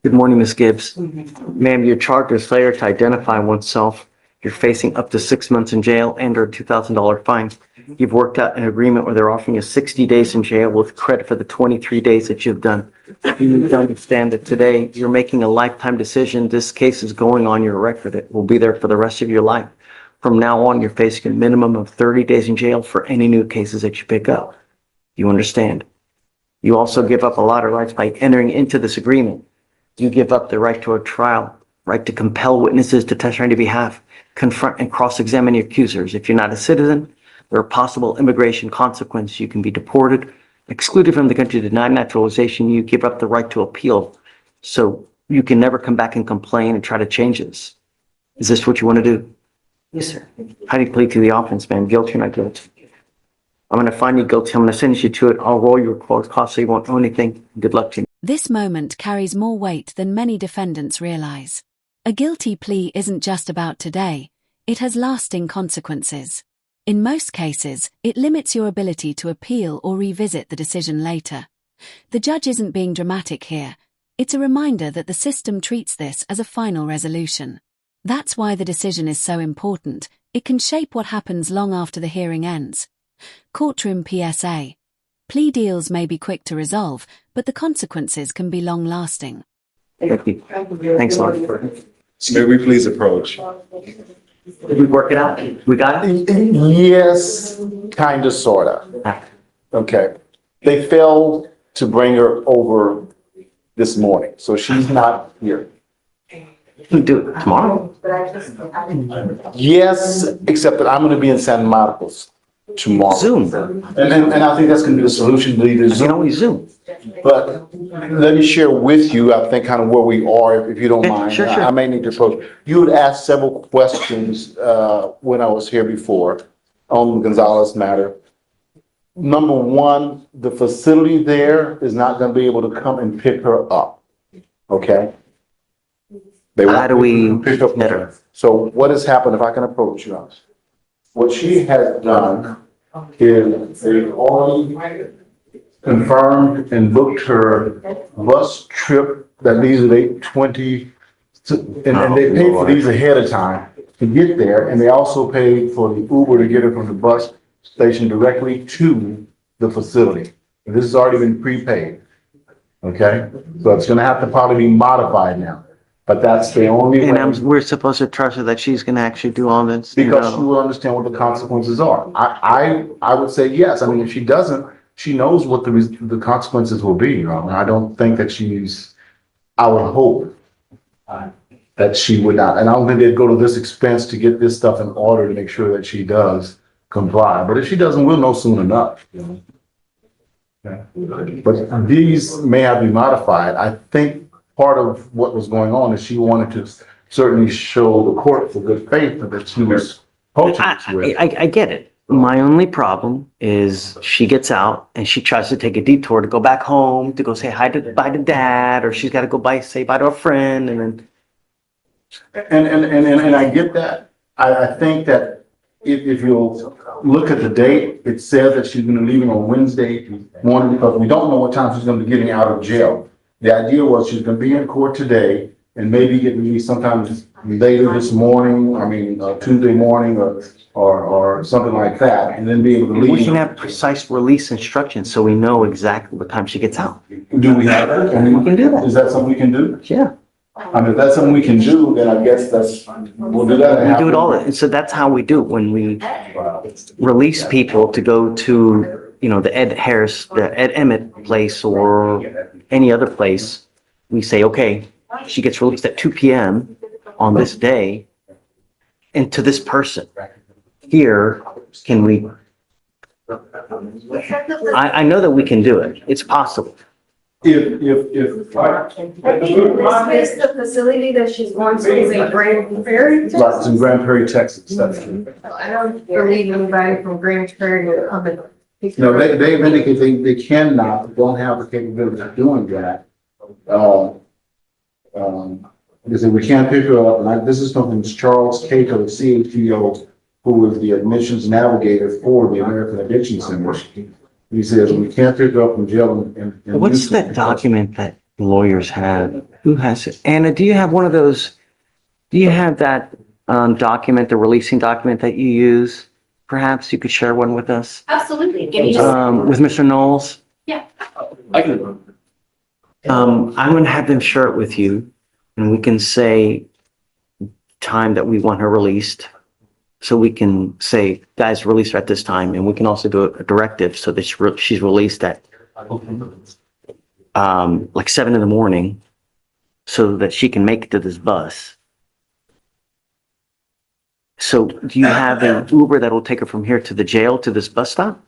Good morning, Ms. Gibbs. Ma'am, you're charged with failure to identify oneself. You're facing up to 6 months in jail and or a $2,000 fine. You've worked out an agreement where they're offering you 60 days in jail with credit for the 23 days that you've done. You need to understand that today you're making a lifetime decision. This case is going on your record. It will be there for the rest of your life. From now on, you're facing a minimum of 30 days in jail for any new cases that you pick up. You understand? You also give up a lot of rights by entering into this agreement. You give up the right to a trial, right to compel witnesses to testify on your behalf, confront and cross-examine your accusers. If you're not a citizen, there are possible immigration consequences. You can be deported, excluded from the country, denied naturalization. You give up the right to appeal. So you can never come back and complain and try to change this. Is this what you want to do? Yes, sir. How do you plead to the offense, man? Guilty or not guilty? I'm going to find you guilty. I'm going to sentence you to it. I'll roll your costs so you won't owe anything. Good luck to you. This moment carries more weight than many defendants realize. A guilty plea isn't just about today. It has lasting consequences. In most cases, it limits your ability to appeal or revisit the decision later. The judge isn't being dramatic here. It's a reminder that the system treats this as a final resolution. That's why the decision is so important. It can shape what happens long after the hearing ends. Courtroom PSA. Plea deals may be quick to resolve, but the consequences can be long-lasting. Thank you. Thanks, Lord. May we please approach? Did we work it out? We got it? Yes, kind of, sort of. Okay. They failed to bring her over this morning, so she's not here. We do it tomorrow. Yes, except that I'm going to be in San Marcos tomorrow. Zoom. And I think that's going to be the solution to either You can Zoom. always Zoom. But let me share with you, I think, kind of where we are, if you don't Okay, mind. sure. I may need to approach. You had asked several questions when I was here before on the Gonzalez matter. Number one, the facility there is not going to be able to come and pick her up. Okay? They How do we won't pick up get her? So what has happened, if I can approach you? What she has done is they've already confirmed and booked her bus trip that leaves at 8:20. And they paid for these ahead of time to get there. And they also paid for the Uber to get her from the bus station directly to the facility. And this has already been prepaid. Okay? So it's gonna have to probably be modified now. But that's the only way. And we're supposed to trust her that she's going to actually do all this. Because she will understand what the consequences are. I would say yes. I mean, if she doesn't, she knows what the consequences will be. I don't think that I would hope that she would not. And I don't think they'd go to this expense to get this stuff in order to make sure that she does comply. But if she doesn't, we'll know soon enough. Okay. But these may have to be modified. I think part of what was going on is she wanted to certainly show the court for good faith that she was coaching with. I get it. My only problem is she gets out and she tries to take a detour to go back home, to go say bye to dad, or she's got to go say bye to a friend, and then. And I get that. I think that if you'll look at the date, it says that she's going to leave on Wednesday morning because we don't know what time she's going to be getting out of jail. The idea was she's going to be in court today and maybe get released sometime later this morning, Tuesday morning or something like that, and then be able to leave. We can have precise release instructions so we know exactly what time she gets out. Do we have that? We can do that. Is that something we can do? Yeah. I mean, if that's something we can do, then I guess we'll do that. We do it all. And so that's how we do it when we release people to go to, the Ed Emmett place or any other place. We say, okay, she gets released at 2 p.m. on this day, and to this person. Here, can we? I know that we can do it. It's possible. If. I think in this case, the facility that she's going to is in Grand Prairie, Right, Texas. it's in Grand Prairie, Texas. That's true. I don't believe anybody from Grand Prairie will come and pick No, her up. they've indicated they cannot, don't have the capability of doing that. They said we can't pick her up, and this is from Charles Cato, the CHGO, who is the admissions navigator for the American Addiction Center. He says we can't pick her up from jail and What's that document that lawyers have Who has it? Anna, do you have one of those, do you have that document, the releasing document that you use? Perhaps you could share one with us, Absolutely. Give me just. with Mr. Knowles? I can, I'm gonna have them share it with you, and we can say time that we want her released. So we can say, guys, release her at this time, and we can also do a directive so that she's released at like 7 in the morning, so that she can make it to this bus. So do you have an Uber that'll take her from here to the jail to this bus stop?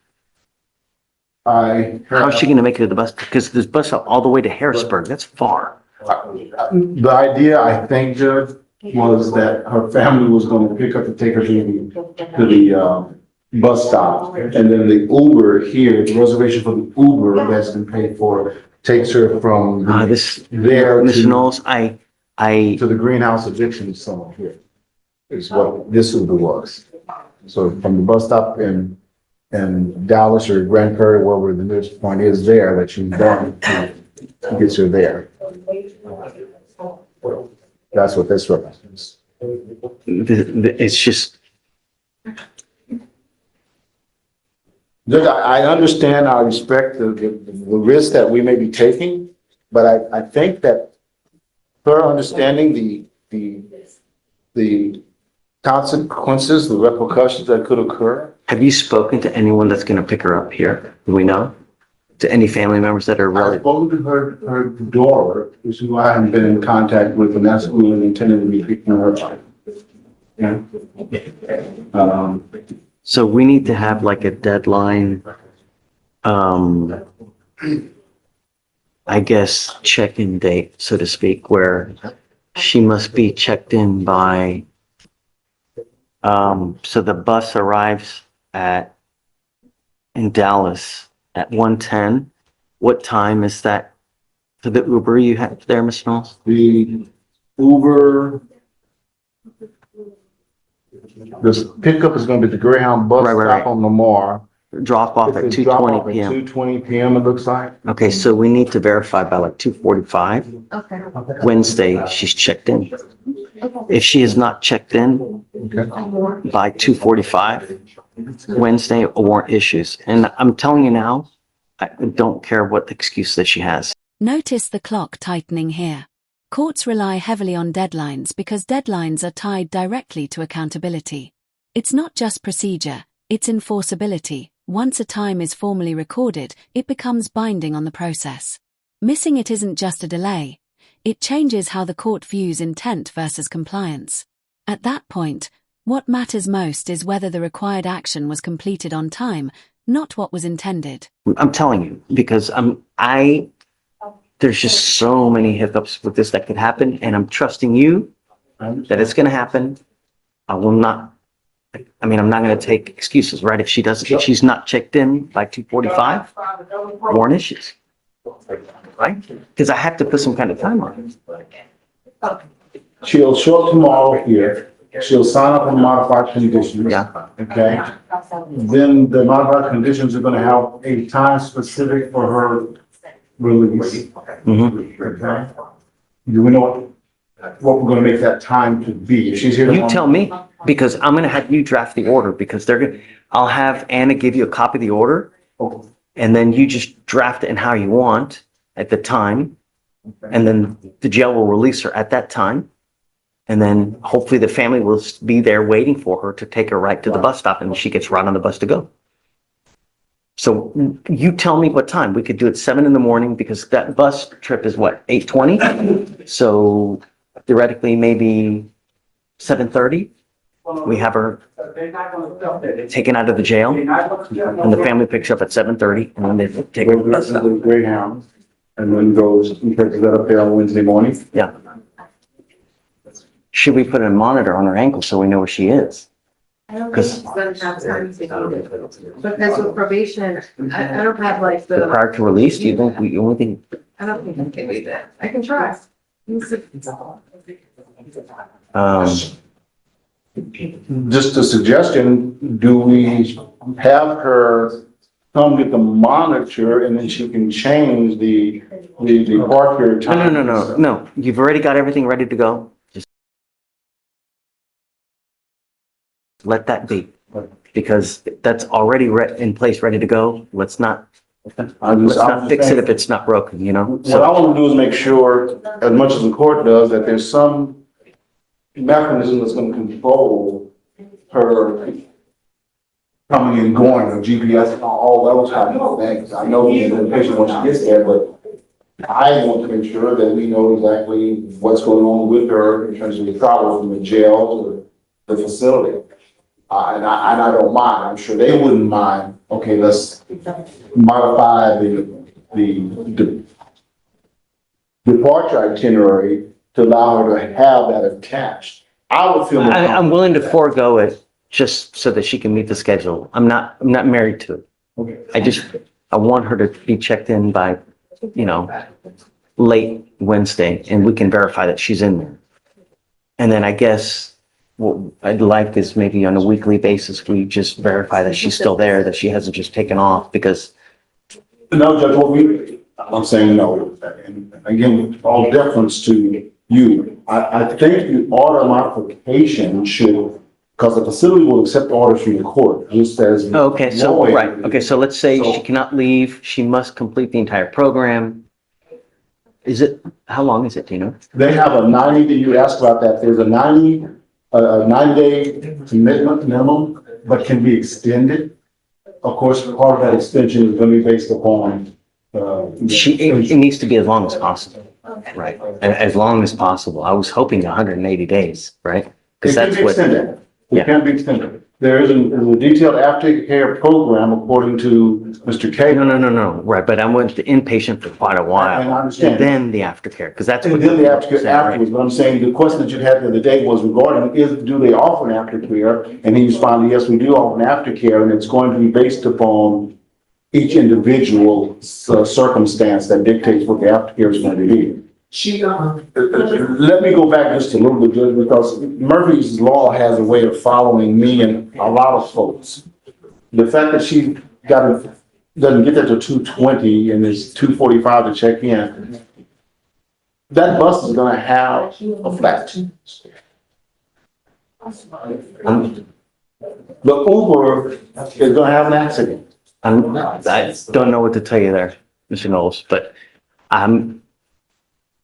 How is she gonna make it to the bus? Because this bus stop all the way to Harrisburg, that's far. The idea, I think, Judge, was that her family was gonna pick up and take her to the bus stop. And then the Uber here, the reservation for the Uber that's been paid for, takes her from This, there Mr. to Knowles, I, to the greenhouse eviction center here, is what this Uber was. So from the bus stop in Dallas or Grand Prairie, wherever the nearest point is there, that she's going to gets her there. That's what this represents. it's just, Judge, I understand, I respect the risk that we may be taking, but I think that her understanding the consequences, the repercussions that could occur. have you spoken to anyone that's gonna pick her up here? Do we know? To any family members that are I really, spoke to her daughter, which is who I haven't been in contact with, and that's who we intended to be picking her up. Yeah. so we need to have like a deadline, I guess, check-in date, so to speak, where she must be checked in by, so the bus arrives in Dallas at 1:10. What time is that for the Uber you have there, Ms. Knowles? The Uber, this pickup is gonna be the Greyhound bus Right. stop on Lamar. Drop off at It's a drop 2:20 off at PM. 2:20 PM, it looks like. Okay, so we need to verify by like 2:45. Okay. Wednesday, she's checked in. If she is not checked in by 2:45, Wednesday, a warrant issues. And I'm telling you now, I don't care what excuse that she has. Notice the clock tightening here. Courts rely heavily on deadlines because deadlines are tied directly to accountability. It's not just procedure, it's enforceability. Once a time is formally recorded, it becomes binding on the process. Missing it isn't just a delay. It changes how the court views intent versus compliance. At that point, what matters most is whether the required action was completed on time, not what was intended. I'm telling you, because there's just so many hiccups with this that could happen, and I'm trusting you that it's gonna happen. I'm not gonna take excuses, right? If she's not checked in by 2:45, warrant issues. Right? Because I have to put some kind of time on it. She'll show up tomorrow here. She'll sign up on modified conditions. Yeah. Okay. Then the modified conditions are gonna have a time specific for her release. Mhm. Okay. Do we know what we're gonna make that time to be? If she's here You tomorrow. tell me, because I'm gonna have you draft the order, because I'll have Anna give you a copy of the order, and then you just draft it in how you want at the time, and then the jail will release her at that time. And then hopefully the family will be there waiting for her to take her right to the bus stop, and she gets right on the bus to go. So you tell me what time. We could do it 7 in the morning, because that bus trip is what, 8:20? So theoretically, maybe 7:30, we have her taken out of the jail, and the family picks up at 7:30, and then they take her to the bus Goes to stop. the Greyhound and then goes and picks that up there on Wednesday morning. Yeah. Should we put a monitor on her ankle so we know where she is? I don't think she's gonna have time to do it. Because with probation, I don't have like Prior to release, do you think we only think, I don't think I can do that. I can try. Just a suggestion, do we have her come get the monitor and then she can change the departure No, time. no. You've already got everything ready to go. Just let that be, because that's already in place, ready to go. Let's not fix it if it's not broken, you know? What I want to do is make sure, as much as the court does, that there's some mechanism that's going to control her coming and going, her GPS and all those type of things. I know she's impatient when she gets there, but I want to make sure that we know exactly what's going on with her in terms of the travel from the jail to the facility. And I don't mind. I'm sure they wouldn't mind. Okay, let's modify the departure itinerary to allow her to have that attached. I would feel more I'm comfortable willing to with that. forego it just so that she can meet the schedule. I'm not married to it. Okay. I want her to be checked in by, late Wednesday, and we can verify that she's in there. And then I guess what I'd like is maybe on a weekly basis, we just verify that she's still there, that she hasn't just taken off, because No, Judge, I'm saying no. And again, with all deference to you, I think the order modification should, because the facility will accept orders from the court, just as. okay, so, right. Okay, so let's say she cannot leave. She must complete the entire program. How long is it, do you know? They have a 90, you asked about that, there's a 90-day commitment minimum, but can be extended. Of course, part of that extension is going to be based upon. It needs to be as long as possible, right? As long as possible. I was hoping 180 days, right? Because It can that's be what, extended. Yeah. It can be extended. There is a detailed aftercare program according to Mr. K. no, right, but I went to inpatient for quite a while. And I understand. And then the aftercare, because that's what. And then the aftercare afterwards, but I'm saying the question that you had the other day was regarding do they offer an aftercare? And he responded, yes, we do offer an aftercare, and it's going to be based upon each individual circumstance that dictates what the aftercare is going to be. Let me go back just a little bit, Judge, because Murphy's Law has a way of following me and a lot of folks. The fact that she doesn't get there till 2:20 and it's 2:45 to check in, that bus is gonna have a flat. The Uber is gonna have an accident. I don't know what to tell you there, Mr. Knowles, but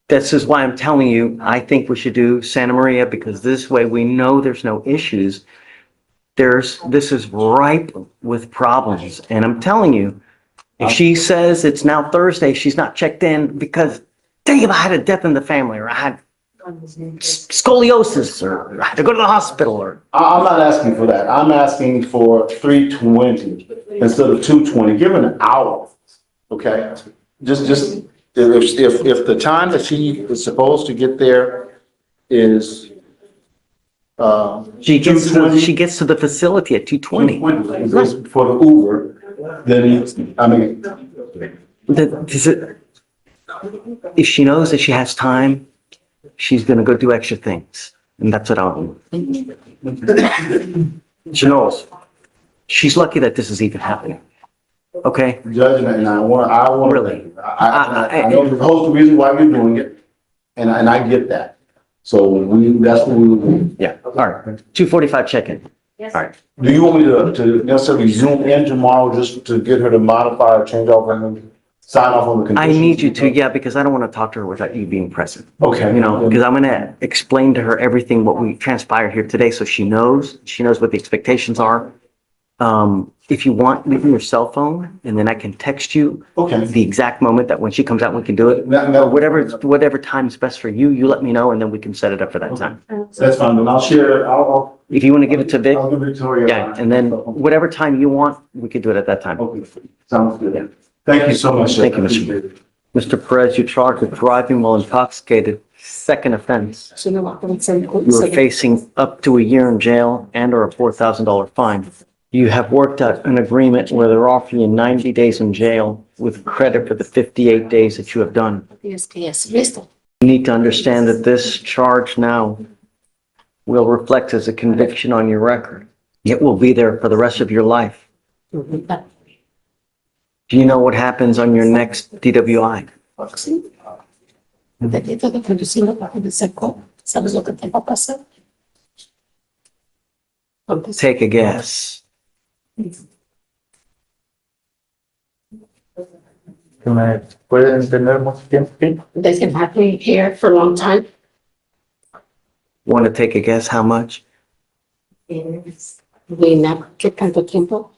this is why I'm telling you, I think we should do Santa Maria, because this way we know there's no issues. This is ripe with problems, and I'm telling you, if she says it's now Thursday, she's not checked in because, dang, I had a death in the family, or I had scoliosis, or I had to go to the hospital, or. I'm not asking for that. I'm asking for 3:20 instead of 2:20. Give her an hour, okay? Just if the time that she is supposed to get there is She gets to the facility at 2:20. 2:20 for the Uber, then I mean, If she knows that she has time, she's gonna go do extra things, and that's what I want. She knows. She's lucky that this is even happening. Okay? Judge, and I want. Really? I know the whole reason why you're doing it, and I get that. So that's what we will do. Yeah. All right. 2:45 check-in. All right. Do you want me to necessarily zoom in tomorrow just to get her to modify or change off and sign off on the I conditions? need you to, yeah, because I don't want to talk to her without you being present. Okay. Because I'm gonna explain to her everything, what we transpired here today, so she knows what the expectations are. If you want, leave me your cell phone, and then I can text you Okay. the exact moment that when she comes out, we can do it. No, Whatever time's best for you, you let me know, and then we can set it up for that time. that's fine, then I'll share, If you want to give it to Vic, I'll give Victoria. yeah, and then whatever time you want, we could do it at that time. Okay, sounds good. Thank you so much. Thank you, Mr. Appreciate it. Mr. Perez, you're charged with driving while intoxicated, second offense. You are facing up to a year in jail and/or a $4,000 fine. You have worked out an agreement where they're offering you 90 days in jail with credit for the 58 days that you have done. You need to understand that this charge now will reflect as a conviction on your record. It will be there for the rest of your life. Do you know what happens on your next DWI? Sí. Delito de conduciendo bajo el seco. ¿Sabes lo que te va a pasar? Take a guess. ¿Me pueden tener mucho tiempo aquí? They can have me here for a long time. Want to take a guess how much? Buena, ¿qué tanto tiempo?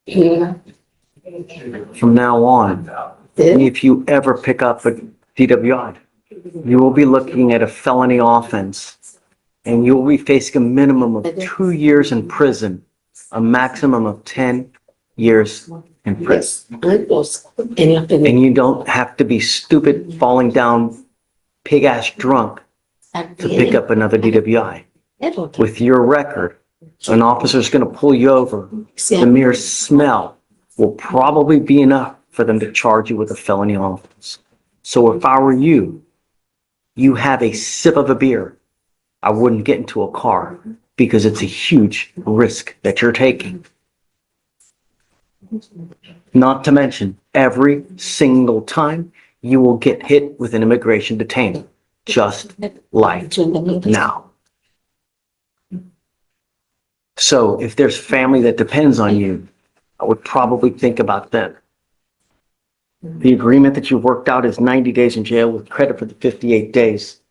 Yeah. From now on, if you ever pick up a DWI, you will be looking at a felony offense, and you will be facing a minimum of 2 years in prison, a maximum of 10 years in prison. Yes. En la primera. And you don't have to be stupid, falling down, pig-ass drunk to pick up another DWI. With your record, an officer's going to pull you over. The mere smell will probably be enough for them to charge you with a felony offense. So if I were you, you have a sip of a beer, I wouldn't get into a car because it's a huge risk that you're taking. Not to mention, every single time you will get hit with an immigration detainer, just like now. So if there's family that depends on you, I would probably think about them. The agreement that you worked out is 90 days in jail with credit for the 58 days.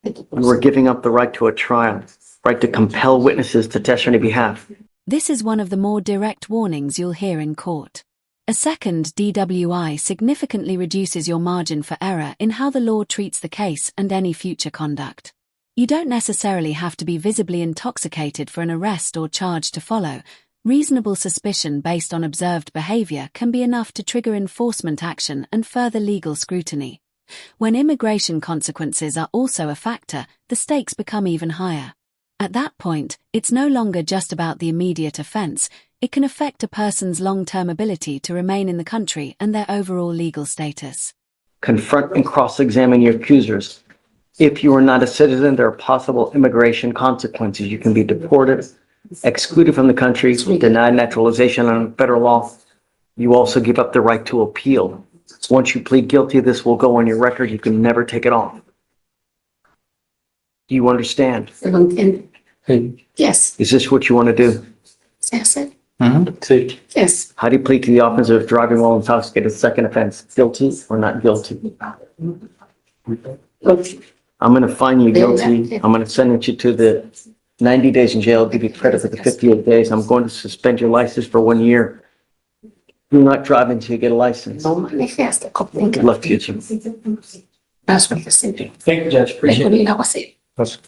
You were giving up the right to a trial, right to compel witnesses to testify on your behalf. This is one of the more direct warnings you'll hear in court. A second DWI significantly reduces your margin for error in how the law treats the case and any future conduct. You don't necessarily have to be visibly intoxicated for an arrest or charge to follow. Reasonable suspicion based on observed behavior can be enough to trigger enforcement action and further legal scrutiny. When immigration consequences are also a factor, the stakes become even higher. At that point, it's no longer just about the immediate offense. It can affect a person's long-term ability to remain in the country and their overall legal status. Confront and cross-examine your accusers. If you are not a citizen, there are possible immigration consequences. You can be deported, excluded from the country, denied naturalization under federal law. You also give up the right to appeal. Once you plead guilty, this will go on your record. You can never take it off. Do you understand? Yes. Is this what you want to do? Yes. Sí. Yes. How do you plead to the offense of driving while intoxicated? Second offense, guilty or not guilty? I'm going to find you guilty. I'm going to sentence you to the 90 days in jail, give you credit for the 58 days. I'm going to suspend your license for 1 year. Do not drive until you get a license. No maneje hasta Good luck to you, Jim. That's what I said. Thank you, Judge. Appreciate it. That's what I said.